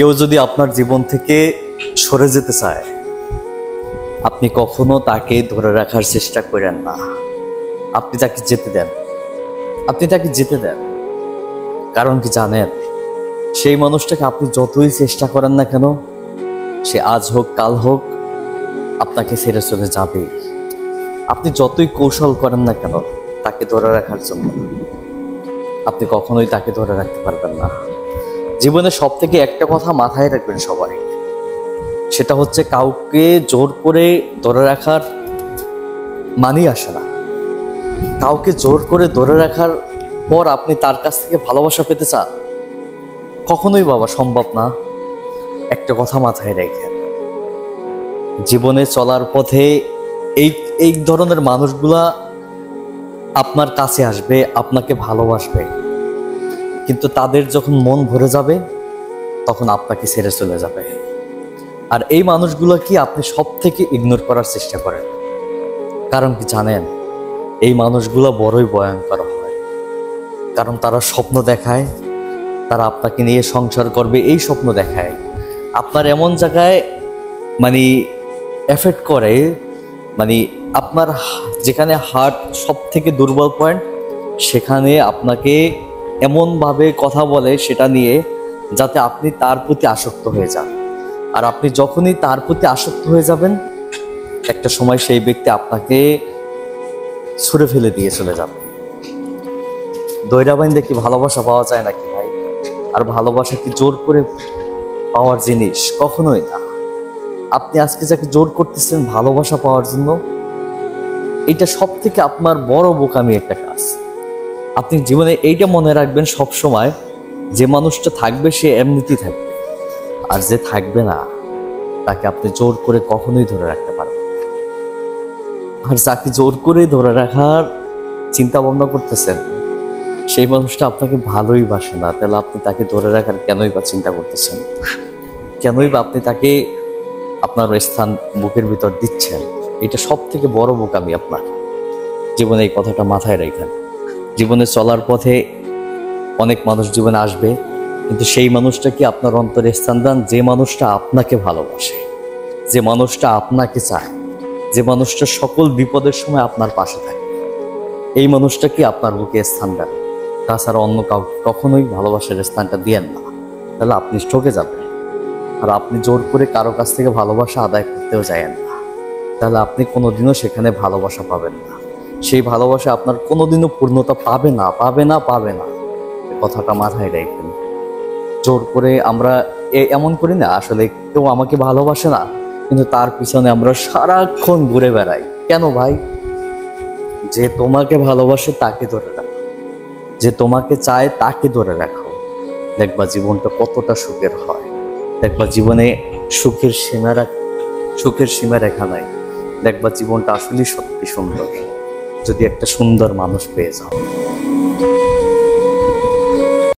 কেউ যদি আপনার জীবন থেকে সরে যেতে চায়, আপনি কখনো তাকে ধরে রাখার চেষ্টা করেন না। আপনি তাকে যেতে দেন, আপনি তাকে যেতে দেন। কারণ কি জানেন, সেই মানুষটাকে আপনি যতই চেষ্টা করেন না কেন, সে আজ হোক কাল হোক আপনাকে ছেড়ে চলে যাবেই। আপনি যতই কৌশল করেন না কেন তাকে ধরে রাখার জন্য, আপনি কখনোই তাকে ধরে রাখতে পারবেন না। জীবনে সব থেকে একটা কথা মাথায় রাখবেন সবাই, সেটা হচ্ছে কাউকে জোর করে ধরে রাখার মানেই আসে না। কাউকে জোর করে ধরে রাখার পর আপনি তার কাছ থেকে ভালোবাসা পেতে চান, কখনোই বাবা সম্ভব না। একটা কথা মাথায় রেখেন, জীবনে চলার পথে এই ধরনের মানুষগুলা আপনার কাছে আসবে, আপনাকে ভালোবাসবে, কিন্তু তাদের যখন মন ভরে যাবে তখন আপনাকে ছেড়ে চলে যাবে। আর এই মানুষগুলো কি আপনি সব থেকে ইগনোর করার চেষ্টা করেন। কারণ কি জানেন, এই মানুষগুলো বড়ই ভয়ঙ্কর হয়। কারণ তারা স্বপ্ন দেখায়, তারা আপনাকে নিয়ে সংসার করবে এই স্বপ্ন দেখায়। আপনার এমন জায়গায় এফেক্ট করে, আপনার যেখানে হার্ট সব থেকে দুর্বল পয়েন্ট, সেখানে আপনাকে এমনভাবে কথা বলে সেটা নিয়ে, যাতে আপনি তার প্রতি আসক্ত হয়ে যান। আর আপনি যখনই তার প্রতি আসক্ত হয়ে যাবেন, একটা সময় সেই ব্যক্তি আপনাকে ছুঁড়ে ফেলে দিয়ে চলে যাবে। দৈরাবাইন দেখি ভালোবাসা পাওয়া যায় নাকি ভাই? আর ভালোবাসা কি জোর করে পাওয়ার জিনিস? কখনোই না। আপনি আজকে যাকে জোর করতেছেন ভালোবাসা পাওয়ার জন্য, এটা সব থেকে আপনার বড় বোকামি একটা কাজ। আপনি জীবনে এইটা মনে রাখবেন সব সময়, যে মানুষটা থাকবে সে এমনিতেই থাকবে, আর যে থাকবে না তাকে আপনি জোর করে কখনোই ধরে রাখতে পারবেন না। আর যাকে জোর করে ধরে রাখার চিন্তা ভাবনা করতেছেন, সেই মানুষটা আপনাকে ভালোই বাসে না, তাহলে আপনি তাকে ধরে রাখার কেনই বা চিন্তা করতেছেন? কেনই বা আপনি তাকে আপনার স্থান বুকের ভিতর দিচ্ছেন? এটা সব থেকে বড় বোকামি আপনার জীবনে। এই কথাটা মাথায় রাখেন। জীবনে চলার পথে অনেক মানুষ জীবনে আসবে, কিন্তু সেই মানুষটা কি আপনার অন্তরে স্থান দেন? যে মানুষটা আপনাকে ভালোবাসে, যে মানুষটা আপনাকে চায়, যে মানুষটা সকল বিপদের সময় আপনার পাশে থাকে, এই মানুষটা কি আপনার বুকে স্থান দেন। তাছাড়া অন্য কাউকে কখনোই ভালোবাসার স্থানটা দিয়েন না, তাহলে আপনি ঠকে যাবেন। আর আপনি জোর করে কারো কাছ থেকে ভালোবাসা আদায় করতেও যায়েন না, তাহলে আপনি কোনোদিনও সেখানে ভালোবাসা পাবেন না। সেই ভালোবাসা আপনার কোনোদিনও পূর্ণতা পাবে না, পাবে না, পাবে না। কথাটা মাথায় রাখবেন। জোর করে আমরা এমন করি না, আসলে কেউ আমাকে ভালোবাসে না, কিন্তু তার পিছনে আমরা সারাক্ষণ ঘুরে বেড়াই। কেন ভাই? যে তোমাকে ভালোবাসে তাকে ধরে রাখো, যে তোমাকে চায় তাকে ধরে রাখো। দেখবা জীবনটা কতটা সুখের হয়। দেখবা জীবনে সুখের সীমা রেখা নাই। দেখবা জীবনটা আসলেই সত্যি সুন্দর, যদি একটা সুন্দর মানুষ পেয়ে যাও।